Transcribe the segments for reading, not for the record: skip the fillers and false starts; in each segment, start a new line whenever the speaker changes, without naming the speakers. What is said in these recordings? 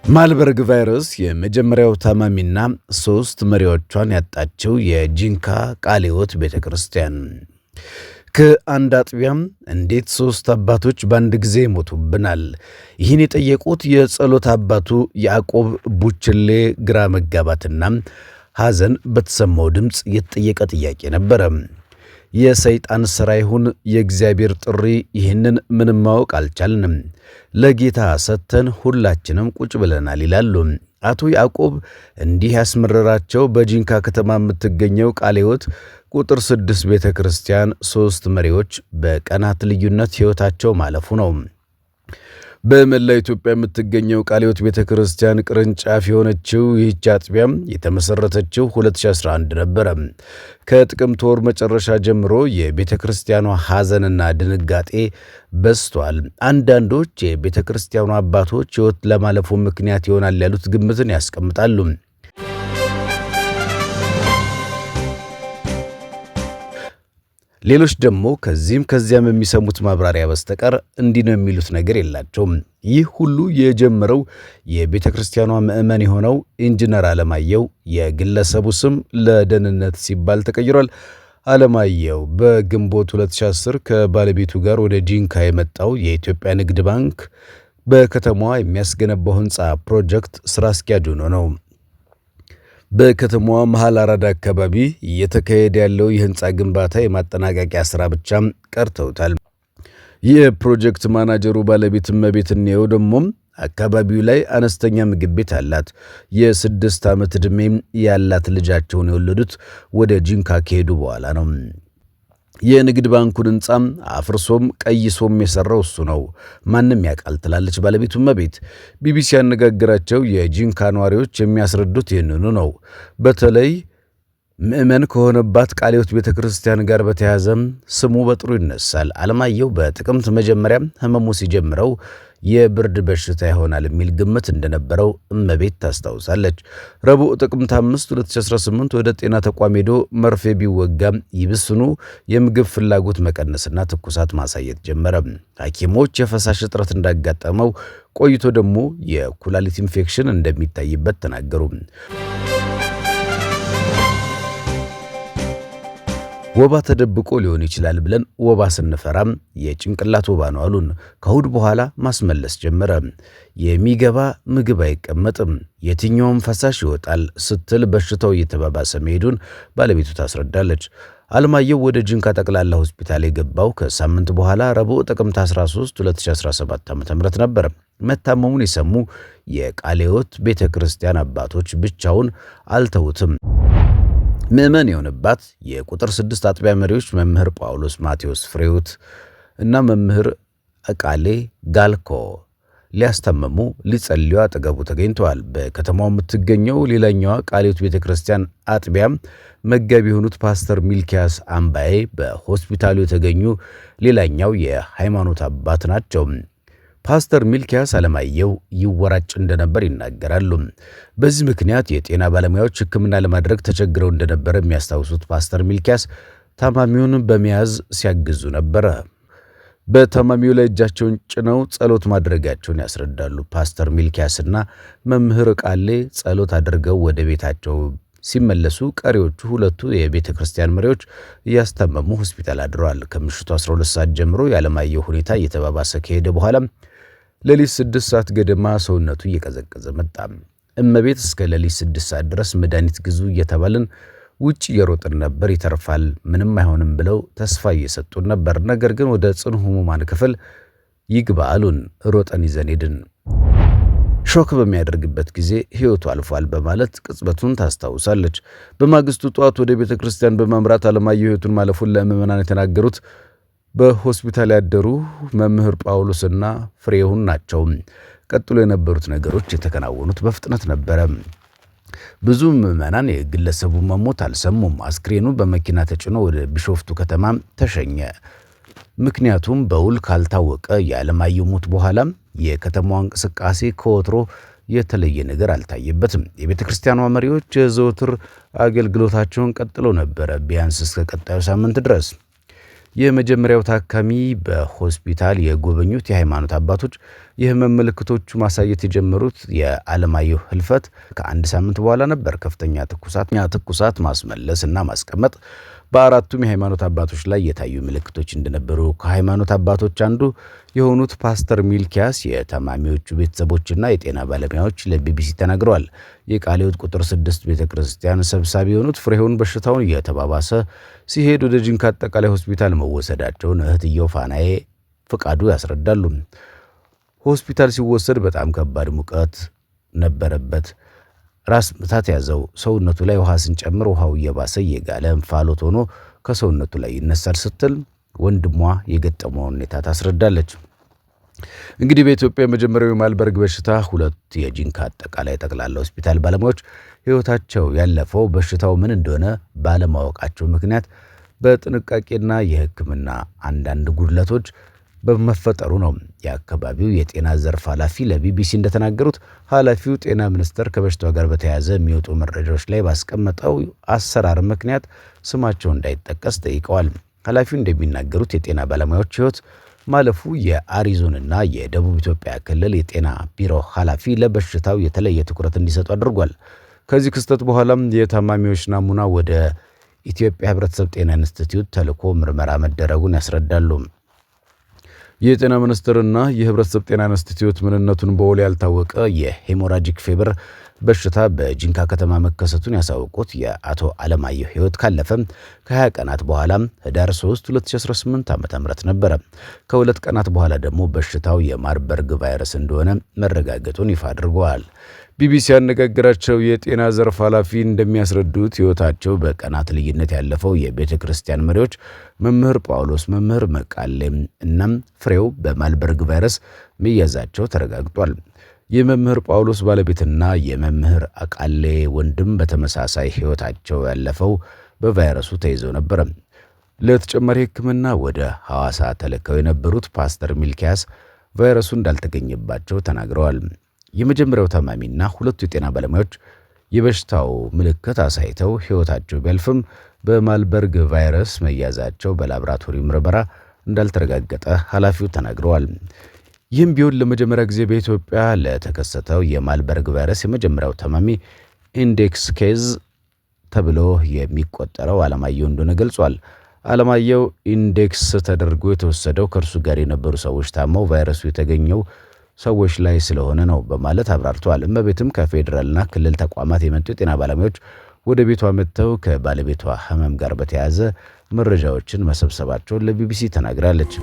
ማርበርግ ቫይረስ የመጀመሪያው ታማሚና 3 መሪዎቿን ያጣችው የጂንካ ቃለ ሕይወት ቤተክርስቲያን። ከአንድ አጥቢያም እንዴት 3 አባቶች በአንድ ጊዜ ይሞቱብናል? ይህን የጠየቁት የጸሎት አባቱ ያዕቆብ ቡችሌ ግራ መጋባትና ሐዘን በተሰማው ድምፅ የተጠየቀ ጥያቄ ነበረ። የሰይጣን ሥራ ይሁን የእግዚአብሔር ጥሪ፣ ይህንን ምንም ማወቅ አልቻልንም። ለጌታ ሰጥተን ሁላችንም ቁጭ ብለናል ይላሉ አቶ ያዕቆብ። እንዲህ ያስመረራቸው በጂንካ ከተማ የምትገኘው ቃለ ሕይወት ቁጥር 6 ቤተ ክርስቲያን 3 መሪዎች በቀናት ልዩነት ሕይወታቸው ማለፉ ነው። በመላ ኢትዮጵያ የምትገኘው ቃለ ሕይወት ቤተ ክርስቲያን ቅርንጫፍ የሆነችው ይህች አጥቢያም የተመሠረተችው 2011 ነበረ። ከጥቅምት ወር መጨረሻ ጀምሮ የቤተ ክርስቲያኗ ሐዘንና ድንጋጤ በዝቷል። አንዳንዶች የቤተ ክርስቲያኗ አባቶች ሕይወት ለማለፉ ምክንያት ይሆናል ያሉት ግምትን ያስቀምጣሉ። ሌሎች ደግሞ ከዚህም ከዚያም የሚሰሙት ማብራሪያ በስተቀር እንዲህ ነው የሚሉት ነገር የላቸውም። ይህ ሁሉ የጀመረው የቤተ ክርስቲያኗ ምዕመን የሆነው ኢንጂነር አለማየሁ የግለሰቡ ስም ለደህንነት ሲባል ተቀይሯል። አለማየሁ በግንቦት 2010 ከባለቤቱ ጋር ወደ ጂንካ የመጣው የኢትዮጵያ ንግድ ባንክ በከተማዋ የሚያስገነባው ሕንፃ ፕሮጀክት ስራ አስኪያጅ ሆኖ ነው። በከተማዋ መሃል አራዳ አካባቢ እየተካሄደ ያለው የህንፃ ግንባታ የማጠናቀቂያ ሥራ ብቻም ቀርተውታል። የፕሮጀክት ማናጀሩ ባለቤት እመቤት እንየው ደግሞ አካባቢው ላይ አነስተኛ ምግብ ቤት አላት። የ6 ዓመት ዕድሜ ያላት ልጃቸውን የወለዱት ወደ ጂንካ ከሄዱ በኋላ ነው። የንግድ ባንኩን ሕንፃም አፍርሶም ቀይሶም የሰራው እሱ ነው፣ ማንም ያውቃል ትላለች ባለቤቱ እመቤት። ቢቢሲ ያነጋገራቸው የጂንካ ነዋሪዎች የሚያስረዱት ይህንኑ ነው። በተለይ ምዕመን ከሆነባት ቃለ ሕይወት ቤተ ክርስቲያን ጋር በተያያዘም ስሙ በጥሩ ይነሳል። አለማየሁ በጥቅምት መጀመሪያ ህመሙ ሲጀምረው የብርድ በሽታ ይሆናል የሚል ግምት እንደነበረው እመቤት ታስታውሳለች። ረቡዕ ጥቅምት 5 2018 ወደ ጤና ተቋም ሄዶ መርፌ ቢወጋም ይብስኑ የምግብ ፍላጎት መቀነስና ትኩሳት ማሳየት ጀመረ። ሐኪሞች የፈሳሽ እጥረት እንዳጋጠመው ቆይቶ ደግሞ የኩላሊት ኢንፌክሽን እንደሚታይበት ተናገሩ። ወባ ተደብቆ ሊሆን ይችላል ብለን ወባ ስንፈራም የጭንቅላት ወባ ነው አሉን። ከእሁድ በኋላ ማስመለስ ጀመረ። የሚገባ ምግብ አይቀመጥም፣ የትኛውም ፈሳሽ ይወጣል ስትል በሽታው እየተባባሰ መሄዱን ባለቤቱ ታስረዳለች። አለማየሁ ወደ ጂንካ ጠቅላላ ሆስፒታል የገባው ከሳምንት በኋላ ረቡዕ ጥቅምት 13 2017 ዓ.ም ነበር። መታመሙን የሰሙ የቃለ ሕይወት ቤተ ክርስቲያን አባቶች ብቻውን አልተውትም። ምዕመን የሆነባት የቁጥር 6 አጥቢያ መሪዎች መምህር ጳውሎስ ማቴዎስ ፍሬውት እና መምህር አቃሌ ጋልኮ ሊያስታመሙ ሊጸልዩ አጠገቡ ተገኝተዋል። በከተማው የምትገኘው ሌላኛዋ ቃለ ሕይወት ቤተ ክርስቲያን አጥቢያም መጋቢ የሆኑት ፓስተር ሚልኪያስ አምባዬ በሆስፒታሉ የተገኙ ሌላኛው የሃይማኖት አባት ናቸው። ፓስተር ሚልኪያስ አለማየሁ ይወራጭ እንደነበር ይናገራሉ። በዚህ ምክንያት የጤና ባለሙያዎች ሕክምና ለማድረግ ተቸግረው እንደነበረ የሚያስታውሱት ፓስተር ሚልኪያስ ታማሚውን በመያዝ ሲያግዙ ነበረ። በታማሚው ላይ እጃቸውን ጭነው ጸሎት ማድረጋቸውን ያስረዳሉ። ፓስተር ሚልኪያስና መምህር ቃሌ ጸሎት አድርገው ወደ ቤታቸው ሲመለሱ ቀሪዎቹ ሁለቱ የቤተ ክርስቲያን መሪዎች እያስታመሙ ሆስፒታል አድረዋል። ከምሽቱ 12 ሰዓት ጀምሮ የአለማየሁ ሁኔታ እየተባባሰ ከሄደ በኋላ ሌሊት 6 ሰዓት ገደማ ሰውነቱ እየቀዘቀዘ መጣ። እመቤት እስከ ሌሊት 6 ሰዓት ድረስ መድኃኒት ግዙ እየተባልን ውጭ እየሮጥን ነበር፣ ይተርፋል፣ ምንም አይሆንም ብለው ተስፋ እየሰጡን ነበር። ነገር ግን ወደ ጽኑ ሕሙማን ክፍል ይግባ አሉን። ሮጠን ይዘን ሄድን። ሾክ በሚያደርግበት ጊዜ ሕይወቱ አልፏል በማለት ቅጽበቱን ታስታውሳለች። በማግስቱ ጠዋት ወደ ቤተ ክርስቲያን በማምራት አለማየሁ ሕይወቱን ማለፉን ለምዕመናን የተናገሩት በሆስፒታል ያደሩ መምህር ጳውሎስና ፍሬውን ናቸው። ቀጥሎ የነበሩት ነገሮች የተከናወኑት በፍጥነት ነበረ። ብዙ ምዕመናን የግለሰቡ መሞት አልሰሙም። አስክሬኑ በመኪና ተጭኖ ወደ ቢሾፍቱ ከተማ ተሸኘ። ምክንያቱም በውል ካልታወቀ የአለማየሁ ሞት በኋላ የከተማዋ እንቅስቃሴ ከወትሮ የተለየ ነገር አልታየበትም። የቤተ ክርስቲያኗ መሪዎች የዘወትር አገልግሎታቸውን ቀጥለው ነበረ፣ ቢያንስ እስከ ቀጣዩ ሳምንት ድረስ። የመጀመሪያው ታካሚ በሆስፒታል የጎበኙት የሃይማኖት አባቶች የህመም ምልክቶቹ ማሳየት የጀመሩት የዓለማየሁ ህልፈት ከአንድ ሳምንት በኋላ ነበር። ከፍተኛ ትኩሳት፣ ማስመለስ እና ማስቀመጥ በአራቱም የሃይማኖት አባቶች ላይ የታዩ ምልክቶች እንደነበሩ ከሃይማኖት አባቶች አንዱ የሆኑት ፓስተር ሚልኪያስ የታማሚዎቹ ቤተሰቦችና የጤና ባለሙያዎች ለቢቢሲ ተናግረዋል። የቃለ ሕይወት ቁጥር 6 ቤተክርስቲያን ሰብሳቢ የሆኑት ፍሬውን በሽታውን እየተባባሰ ሲሄድ ወደ ጂንካ አጠቃላይ ሆስፒታል መወሰዳቸውን እህትየው ፋናዬ ፍቃዱ ያስረዳሉ። ሆስፒታል ሲወሰድ በጣም ከባድ ሙቀት ነበረበት። ራስ ምታት ያዘው። ሰውነቱ ላይ ውሃ ስንጨምር ውሃው እየባሰ እየጋለ እንፋሎት ሆኖ ከሰውነቱ ላይ ይነሳል ስትል ወንድሟ የገጠመውን ሁኔታ ታስረዳለች። እንግዲህ በኢትዮጵያ የመጀመሪያው የማልበርግ በሽታ ሁለት የጂንካ አጠቃላይ ጠቅላላ ሆስፒታል ባለሙያዎች ሕይወታቸው ያለፈው በሽታው ምን እንደሆነ ባለማወቃቸው ምክንያት በጥንቃቄና የሕክምና አንዳንድ ጉድለቶች በመፈጠሩ ነው። የአካባቢው የጤና ዘርፍ ኃላፊ ለቢቢሲ እንደተናገሩት ኃላፊው ጤና ሚኒስቴር ከበሽታው ጋር በተያያዘ የሚወጡ መረጃዎች ላይ ባስቀመጠው አሰራር ምክንያት ስማቸው እንዳይጠቀስ ጠይቀዋል። ኃላፊው እንደሚናገሩት የጤና ባለሙያዎች ሕይወት ማለፉ የአሪዞንና የደቡብ ኢትዮጵያ ክልል የጤና ቢሮ ኃላፊ ለበሽታው የተለየ ትኩረት እንዲሰጡ አድርጓል። ከዚህ ክስተት በኋላም የታማሚዎች ናሙና ወደ ኢትዮጵያ ሕብረተሰብ ጤና ኢንስቲትዩት ተልኮ ምርመራ መደረጉን ያስረዳሉ። የጤና ሚኒስቴርና የሕብረተሰብ ጤና ኢንስቲትዩት ምንነቱን በውል ያልታወቀ የሄሞራጂክ ፌቨር በሽታ በጂንካ ከተማ መከሰቱን ያሳወቁት የአቶ ዓለማየሁ ሕይወት ካለፈ ከ20 ቀናት በኋላ ህዳር 3 2018 ዓ.ም ነበረ። ከሁለት ቀናት በኋላ ደግሞ በሽታው የማርበርግ ቫይረስ እንደሆነ መረጋገጡን ይፋ አድርገዋል። ቢቢሲ ያነጋገራቸው የጤና ዘርፍ ኃላፊ እንደሚያስረዱት ሕይወታቸው በቀናት ልዩነት ያለፈው የቤተ ክርስቲያን መሪዎች መምህር ጳውሎስ፣ መምህር መቃሌም እናም ፍሬው በማልበርግ ቫይረስ መያዛቸው ተረጋግጧል። የመምህር ጳውሎስ ባለቤትና የመምህር አቃሌ ወንድም በተመሳሳይ ሕይወታቸው ያለፈው በቫይረሱ ተይዘው ነበር። ለተጨማሪ ሕክምና ወደ ሐዋሳ ተልከው የነበሩት ፓስተር ሚልኪያስ ቫይረሱ እንዳልተገኘባቸው ተናግረዋል። የመጀመሪያው ታማሚና ሁለቱ የጤና ባለሙያዎች የበሽታው ምልክት አሳይተው ሕይወታቸው ቢያልፍም በማልበርግ ቫይረስ መያዛቸው በላቦራቶሪ ምርመራ እንዳልተረጋገጠ ኃላፊው ተናግረዋል። ይህም ቢሆን ለመጀመሪያ ጊዜ በኢትዮጵያ ለተከሰተው የማልበርግ ቫይረስ የመጀመሪያው ታማሚ ኢንዴክስ ኬዝ ተብሎ የሚቆጠረው ዓለማየሁ እንደሆነ ገልጿል። ዓለማየሁ ኢንዴክስ ተደርጎ የተወሰደው ከእርሱ ጋር የነበሩ ሰዎች ታመው ቫይረሱ የተገኘው ሰዎች ላይ ስለሆነ ነው በማለት አብራርተዋል። እመቤትም ከፌዴራልና ክልል ተቋማት የመጡ የጤና ባለሙያዎች ወደ ቤቷ መጥተው ከባለቤቷ ሕመም ጋር በተያያዘ መረጃዎችን መሰብሰባቸውን ለቢቢሲ ተናግራለች።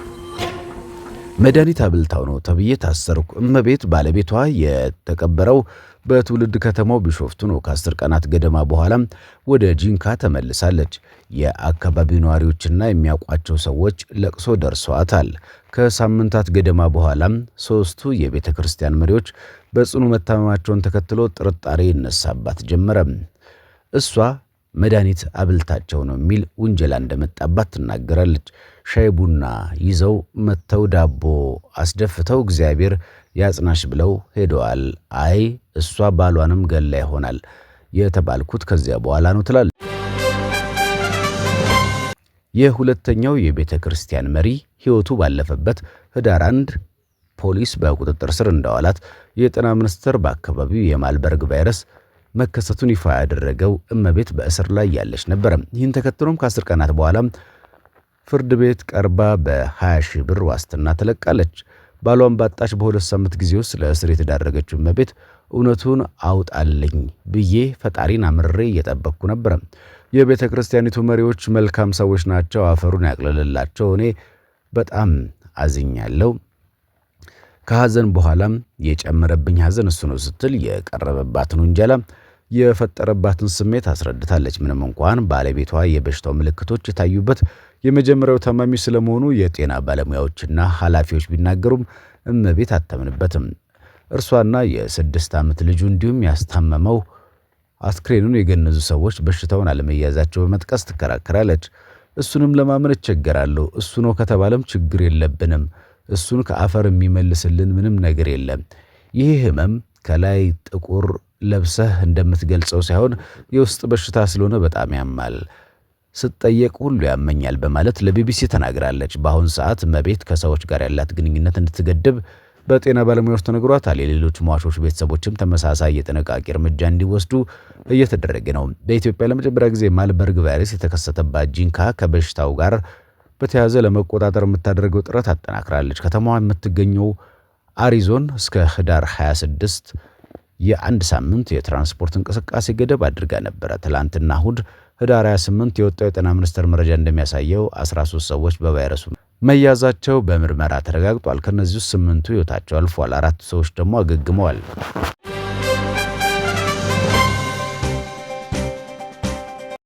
መድኃኒት አብልታው ነው ተብዬ ታሰርኩ። እመቤት ባለቤቷ የተቀበረው በትውልድ ከተማው ቢሾፍቱ ነው። ከ10 ቀናት ገደማ በኋላም ወደ ጂንካ ተመልሳለች። የአካባቢው ነዋሪዎችና የሚያውቋቸው ሰዎች ለቅሶ ደርሰዋታል። ከሳምንታት ገደማ በኋላም ሶስቱ የቤተ ክርስቲያን መሪዎች በጽኑ መታመማቸውን ተከትሎ ጥርጣሬ ይነሳባት ጀመረ። እሷ መድኃኒት አብልታቸው ነው የሚል ውንጀላ እንደመጣባት ትናገራለች። ሻይ ቡና ይዘው መጥተው ዳቦ አስደፍተው እግዚአብሔር ያጽናሽ ብለው ሄደዋል። አይ እሷ ባሏንም ገላ ይሆናል የተባልኩት ከዚያ በኋላ ነው ትላለች። የሁለተኛው የቤተ ክርስቲያን መሪ ሕይወቱ ባለፈበት ህዳር 1 ፖሊስ በቁጥጥር ስር እንዳዋላት የጤና ሚኒስቴር በአካባቢው የማልበርግ ቫይረስ መከሰቱን ይፋ ያደረገው እመቤት በእስር ላይ ያለች ነበር። ይህን ተከትሎም ከ10 ቀናት በኋላ ፍርድ ቤት ቀርባ በ20 ሺህ ብር ዋስትና ተለቃለች። ባሏን ባጣች በሁለት ሳምንት ጊዜ ውስጥ ለእስር የተዳረገችው እመቤት እውነቱን አውጣልኝ ብዬ ፈጣሪን አምርሬ እየጠበቅኩ ነበር። የቤተ ክርስቲያኒቱ መሪዎች መልካም ሰዎች ናቸው፣ አፈሩን ያቅልልላቸው። እኔ በጣም አዝኛለሁ። ከሐዘን በኋላም የጨመረብኝ ሐዘን እሱ ነው ስትል የቀረበባትን ውንጀላ የፈጠረባትን ስሜት አስረድታለች። ምንም እንኳን ባለቤቷ የበሽታው ምልክቶች የታዩበት የመጀመሪያው ታማሚ ስለመሆኑ የጤና ባለሙያዎችና ኃላፊዎች ቢናገሩም እመቤት አታምንበትም። እርሷና የ6 ዓመት ልጁ እንዲሁም ያስታመመው አስክሬኑን የገነዙ ሰዎች በሽታውን አለመያዛቸው በመጥቀስ ትከራከራለች። እሱንም ለማመን እቸገራለሁ። እሱ ነው ከተባለም ችግር የለብንም። እሱን ከአፈር የሚመልስልን ምንም ነገር የለም። ይህ ህመም ከላይ ጥቁር ለብሰህ እንደምትገልጸው ሳይሆን የውስጥ በሽታ ስለሆነ በጣም ያማል። ስትጠየቅ ሁሉ ያመኛል በማለት ለቢቢሲ ተናግራለች። በአሁን ሰዓት እመቤት ከሰዎች ጋር ያላት ግንኙነት እንድትገድብ በጤና ባለሙያዎች ተነግሯታል። የሌሎች ሟቾች ቤተሰቦችም ተመሳሳይ የጥንቃቄ እርምጃ እንዲወስዱ እየተደረገ ነው። በኢትዮጵያ ለመጀመሪያ ጊዜ ማርበርግ ቫይረስ የተከሰተባት ጂንካ ከበሽታው ጋር በተያያዘ ለመቆጣጠር የምታደርገው ጥረት አጠናክራለች። ከተማዋ የምትገኘው አሪዞን እስከ ህዳር 26 የአንድ ሳምንት የትራንስፖርት እንቅስቃሴ ገደብ አድርጋ ነበረ። ትላንትና እሁድ ህዳር 28 የወጣው የጤና ሚኒስቴር መረጃ እንደሚያሳየው 13 ሰዎች በቫይረሱ መያዛቸው በምርመራ ተረጋግጧል። ከነዚህ ውስጥ 8ቱ ህይወታቸው አልፏል። 4 ሰዎች ደግሞ አገግመዋል።